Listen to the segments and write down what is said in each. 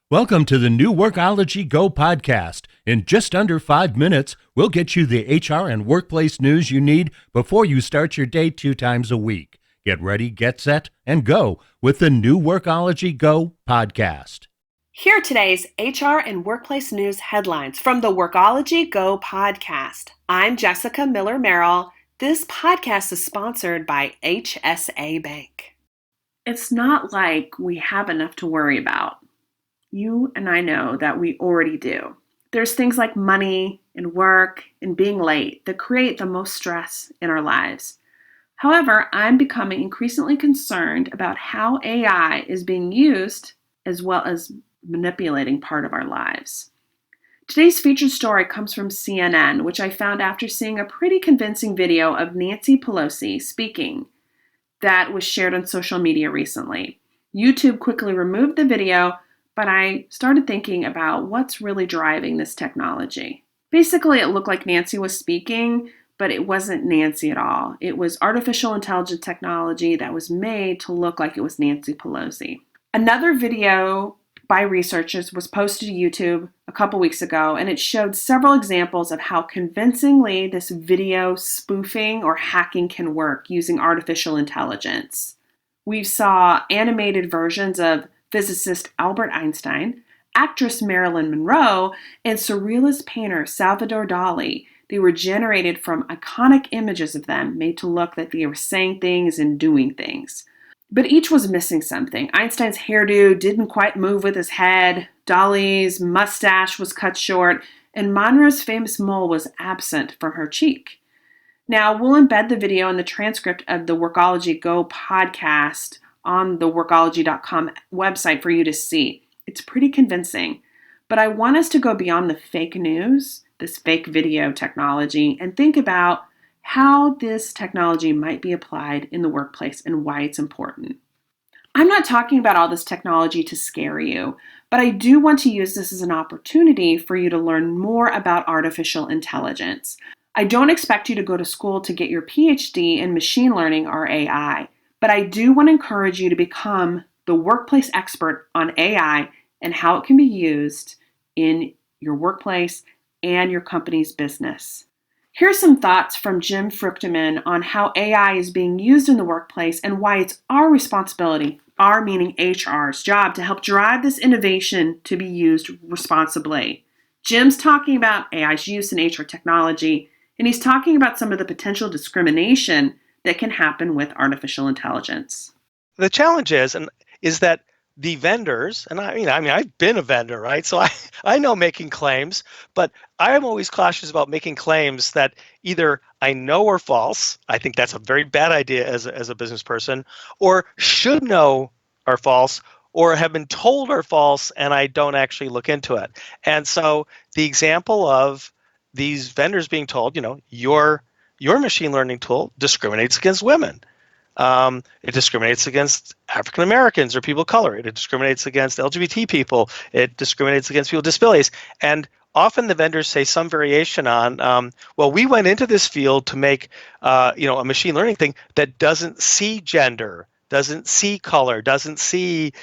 Welcome to the new Workology Go Podcast. In just under 5 minutes, we'll get you the HR and workplace news you need before you start your day 2 times a week. Get ready, get set, and go with the new Workology Go Podcast. Here are today's HR and workplace news headlines from the Workology Go Podcast. I'm Jessica Miller-Merrill. This podcast is sponsored by HSA Bank. It's not like we have enough to worry about. You and I know that we already do. There's things like money and work and being late that create the most stress in our lives. However, I'm becoming increasingly concerned about how AI is being used as well as manipulating part of our lives. Today's featured story comes from CNN, which I found after seeing a pretty convincing video of Nancy Pelosi speaking that was shared on social media recently. YouTube quickly removed the video, but I started thinking about what's really driving this technology. Basically, it looked like Nancy was speaking, but it wasn't Nancy at all. It was artificial intelligence technology that was made to look like it was Nancy Pelosi. Another video by researchers was posted to YouTube a couple weeks ago, and it showed several examples of how convincingly this video spoofing or hacking can work using artificial intelligence. We saw animated versions of physicist Albert Einstein, actress Marilyn Monroe, and surrealist painter Salvador Dali. They were generated from iconic images of them, made to look like they were saying things and doing things. But each was missing something. Einstein's hairdo didn't quite move with his head, Dali's mustache was cut short, and Monroe's famous mole was absent from her cheek. Now, we'll embed the video in the transcript of the Workology Go podcast on the Workology.com website for you to see. It's pretty convincing, but I want us to go beyond the fake news, this fake video technology, and think about how this technology might be applied in the workplace and why it's important. I'm not talking about all this technology to scare you, but I do want to use this as an opportunity for you to learn more about artificial intelligence. I don't expect you to go to school to get your PhD in machine learning or AI, but I do want to encourage you to become the workplace expert on AI and how it can be used in your workplace and your company's business. Here's some thoughts from Jim Fruchterman on how AI is being used in the workplace and why it's our responsibility, our meaning HR's job, to help drive this innovation to be used responsibly. Jim's talking about AI's use in HR technology, and he's talking about some of the potential discrimination that can happen with artificial intelligence. The challenge is that the vendors, and I've been a vendor, right? So I know making claims, but I'm always cautious about making claims that either I know are false. I think that's a very bad idea as a business person, or should know are false, or have been told are false, and I don't actually look into it. And so the example of these vendors being told, your machine learning tool discriminates against women. It discriminates against African Americans or people of color. It discriminates against LGBT people. It discriminates against people with disabilities. And often the vendors say some variation on, well, we went into this field to make, a machine learning thing that doesn't see gender, doesn't see color, doesn't see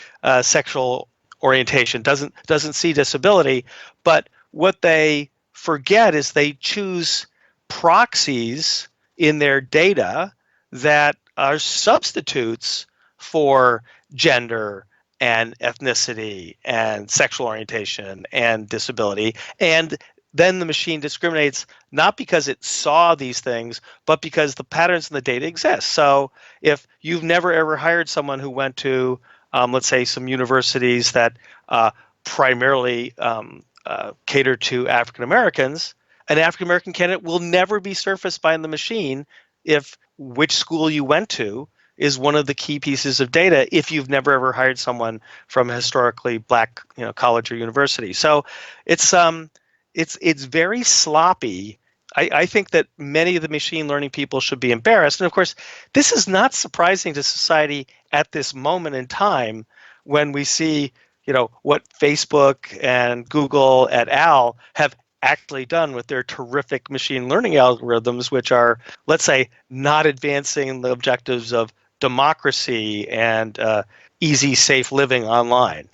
sexual orientation, doesn't see disability. But what they forget is they choose proxies in their data that are substitutes for gender and ethnicity and sexual orientation and disability. And then the machine discriminates not because it saw these things, but because the patterns in the data exist. So if you've never ever hired someone who went to, let's say, some universities that primarily cater to African Americans, an African American candidate will never be surfaced by the machine if which school you went to is one of the key pieces of data if you've never ever hired someone from a historically black college or university. So it's very sloppy. I think that many of the machine learning people should be embarrassed. And of course, this is not surprising to society at this moment in time when we see what Facebook and Google et al. Have actually done with their terrific machine learning algorithms, which are, let's say, not advancing the objectives of democracy and easy, safe living online.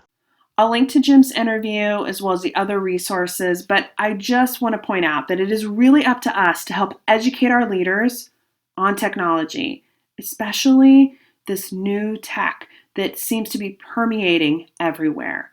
I'll link to Jim's interview as well as the other resources, but I just want to point out that it is really up to us to help educate our leaders on technology, especially this new tech that seems to be permeating everywhere.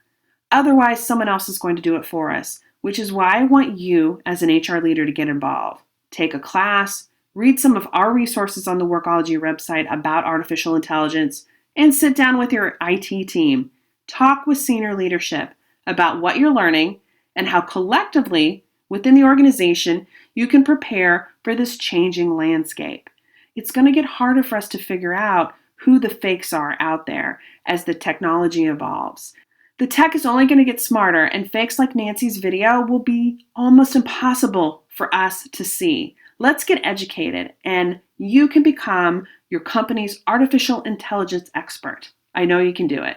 Otherwise, someone else is going to do it for us, which is why I want you as an HR leader to get involved. Take a class, read some of our resources on the Workology website about artificial intelligence, and sit down with your IT team. Talk with senior leadership about what you're learning and how collectively within the organization you can prepare for this changing landscape. It's going to get harder for us to figure out who the fakes are out there as the technology evolves. The tech is only going to get smarter, and fakes like Nancy's video will be almost impossible for us to see. Let's get educated, and you can become your company's artificial intelligence expert. I know you can do it.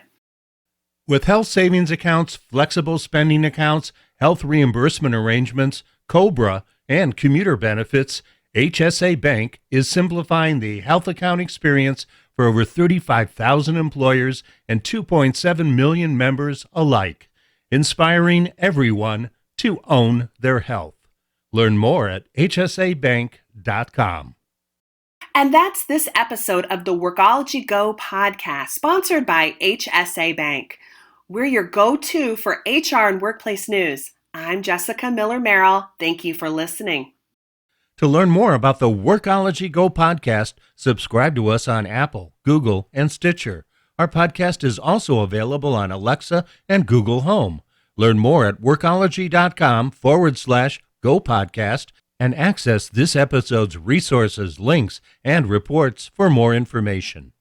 With health savings accounts, flexible spending accounts, health reimbursement arrangements, COBRA, and commuter benefits, HSA Bank is simplifying the health account experience for over 35,000 employers and 2.7 million members alike, inspiring everyone to own their health. Learn more at hsabank.com. And that's this episode of the Workology Go podcast, sponsored by HSA Bank. We're your go-to for HR and workplace news. I'm Jessica Miller-Merrill. Thank you for listening. To learn more about the Workology Go podcast, subscribe to us on Apple, Google, and Stitcher. Our podcast is also available on Alexa and Google Home. Learn more at workology.com/Go podcast and access this episode's resources, links, and reports for more information.